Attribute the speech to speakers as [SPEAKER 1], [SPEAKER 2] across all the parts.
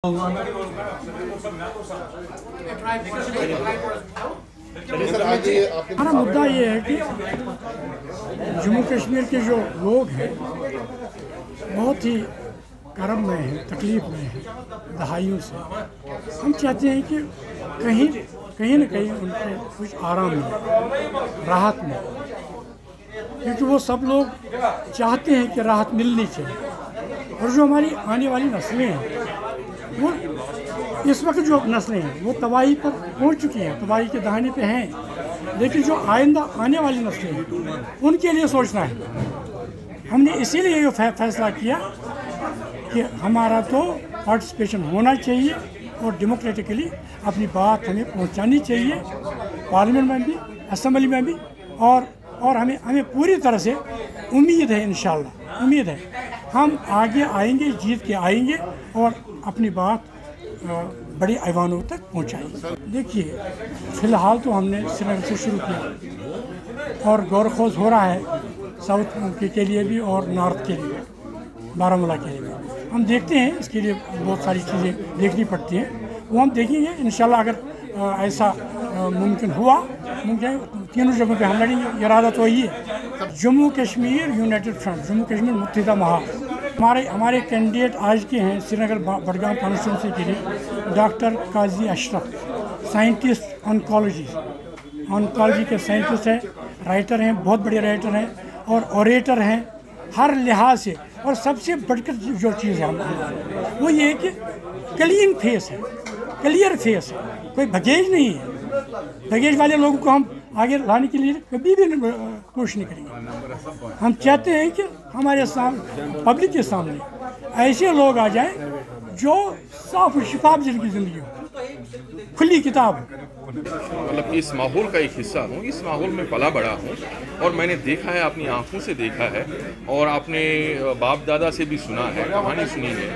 [SPEAKER 1] हमारा मुद्दा ये है कि जम्मू कश्मीर के जो लोग हैं बहुत ही करम में हैं, तकलीफ में हैं दहाइयों से। हम चाहते हैं कि कहीं न कहीं उनको कुछ आराम मिले, राहत मिले, क्योंकि वो सब लोग चाहते हैं कि राहत मिलनी चाहिए। और जो हमारी आने वाली नस्लें हैं, वो इस वक्त जो नस्लें हैं वो तबाही पर पहुंच चुकी हैं, तबाही के दहाने पे हैं, लेकिन जो आइंदा आने वाली नस्लें हैं उनके लिए सोचना है। हमने इसीलिए ये फैसला किया कि हमारा तो पार्टिसिपेशन होना चाहिए और डेमोक्रेटिकली अपनी बात हमें पहुंचानी चाहिए, पार्लियामेंट में भी, असेंबली में भी। और हमें पूरी तरह से उम्मीद है, इंशाल्लाह उम्मीद है हम आगे आएंगे, जीत के आएंगे और अपनी बात बड़ी ऐवानों तक पहुंचाएंगे। देखिए, फ़िलहाल तो हमने श्रीनगर से शुरू किया और गौर खोज हो रहा है साउथ के लिए भी और नॉर्थ के लिए, बारामूला के लिए भी। हम देखते हैं, इसके लिए बहुत सारी चीज़ें देखनी पड़ती हैं, वो हम देखेंगे इंशाल्लाह। अगर ऐसा मुमकिन हुआ, तीनों जगहों पे हम लड़ेंगे, इरादा तो यही है। Jammu Kashmir united front, Jammu Kashmir Muttahida Mahaz. हमारे कैंडिडेट आज के हैं श्रीनगर बडगाम कॉन्स्टिट्यूंसी के लिए डॉक्टर काजी अशरफ, साइंटिस्ट ऑनकोलॉजी के साइंटिस्ट हैं, राइटर हैं, बहुत बड़े राइटर हैं और ऑरेटर हैं हर लिहाज से। और सबसे बढ़कर जो चीज़ है वो ये है कि क्लीन फेस है, क्लियर फेस है, कोई बगेज नहीं है। बगेज वाले लोगों को हम आगे लाने के लिए कभी भी कोशिश नहीं करेंगे। हम चाहते हैं कि हमारे सामने, पब्लिक के सामने ऐसे लोग आ जाएं जो साफ और शिफाफ जिंदगी हो, खुली किताब।
[SPEAKER 2] मतलब इस माहौल का एक हिस्सा हूँ, इस माहौल में पला बड़ा हूँ और मैंने देखा है, अपनी आंखों से देखा है और आपने बाप दादा से भी सुना है, कहानी सुनी है,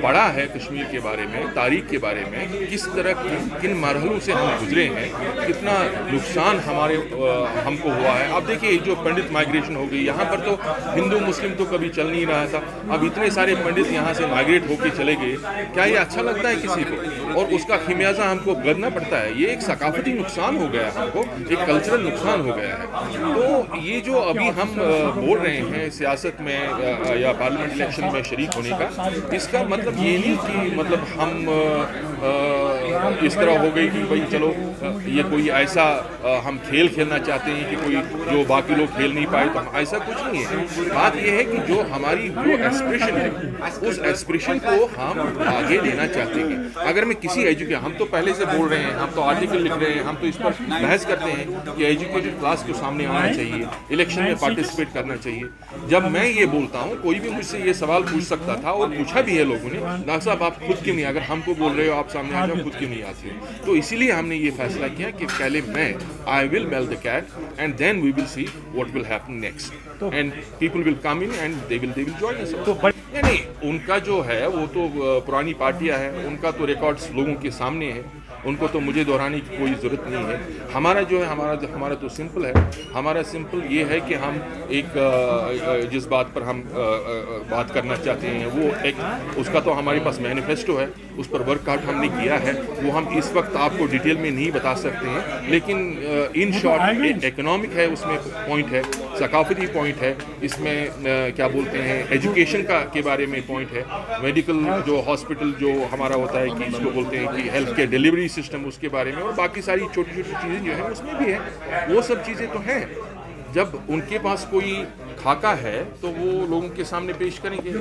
[SPEAKER 2] पढ़ा है कश्मीर के बारे में, तारीख के बारे में, किस तरह किन मरहलों से हम गुजरे हैं, कितना नुकसान हमको हुआ है। अब देखिए, जो पंडित माइग्रेशन हो गई, यहाँ पर तो हिंदू मुस्लिम तो कभी चल नहीं रहा था, अब इतने सारे पंडित यहाँ से माइग्रेट होकर चले गए। क्या ये अच्छा लगता है किसी को? और उसका खिमियाजा हमको भुगतना पड़ता है। ये एक सकाफती नुकसान हो गया, हमको एक कल्चरल नुकसान हो गया है। तो ये जो अभी हम बोल रहे हैं सियासत में या पार्लियामेंट इलेक्शन में शरीक होने का, इसका मतलब ये नहीं कि मतलब हम इस तरह हो गई कि भाई चलो ये कोई ऐसा हम खेल खेलना चाहते हैं कि कोई जो बाकी लोग खेल नहीं पाए, तो ऐसा कुछ नहीं है। बात ये है कि जो हमारी जो एक्सप्रेशन है, उस एक्सप्रेशन को हम आगे लेना चाहते हैं। अगर मैं किसी हम तो पहले से बोल रहे हैं, हम तो आर्टिकल लिख रहे हैं, हम तो इस पर बहस करते हैं कि एजुकेटेड क्लास को सामने आना चाहिए, इलेक्शन में पार्टिसिपेट करना चाहिए। जब मैं ये बोलता हूँ, कोई भी मुझसे ये सवाल पूछ सकता था और पूछा भी है लोगों ने, डॉक्टर साहब आप खुद क्यों नहीं, अगर हमको बोल रहे हो आप सामने आ जाओ, खुद क्यों नहीं आते हो? तो इसीलिए हमने ये फैसला किया कि पहले I will mail the cat and then we will see what will happen next and people will come in and they will join us. नहीं, उनका जो है वो तो पुरानी पार्टियां हैं, उनका तो रिकॉर्ड्स लोगों के सामने है, उनको तो मुझे दोहराने की कोई ज़रूरत नहीं है। हमारा जो है, हमारा तो सिंपल है। हमारा सिंपल ये है कि हम जिस बात पर हम बात करना चाहते हैं वो उसका तो हमारे पास मैनिफेस्टो है, उस पर वर्कआउट हमने किया है। वो हम इस वक्त आपको डिटेल में नहीं बता सकते हैं, लेकिन इन शॉर्ट इकोनॉमिक है, उसमें पॉइंट है, सकाफती पॉइंट है, इसमें क्या बोलते हैं एजुकेशन के बारे में पॉइंट है, मेडिकल जो हॉस्पिटल जो हमारा होता है कि इसको बोलते हैं कि हेल्थ केयर डिलीवरी सिस्टम, उसके बारे में, और बाकी सारी छोटी छोटी चीज़ें जो हैं उसमें भी है। वो सब चीज़ें तो हैं। जब उनके पास कोई खाका है तो वो लोगों के सामने पेश करेंगे।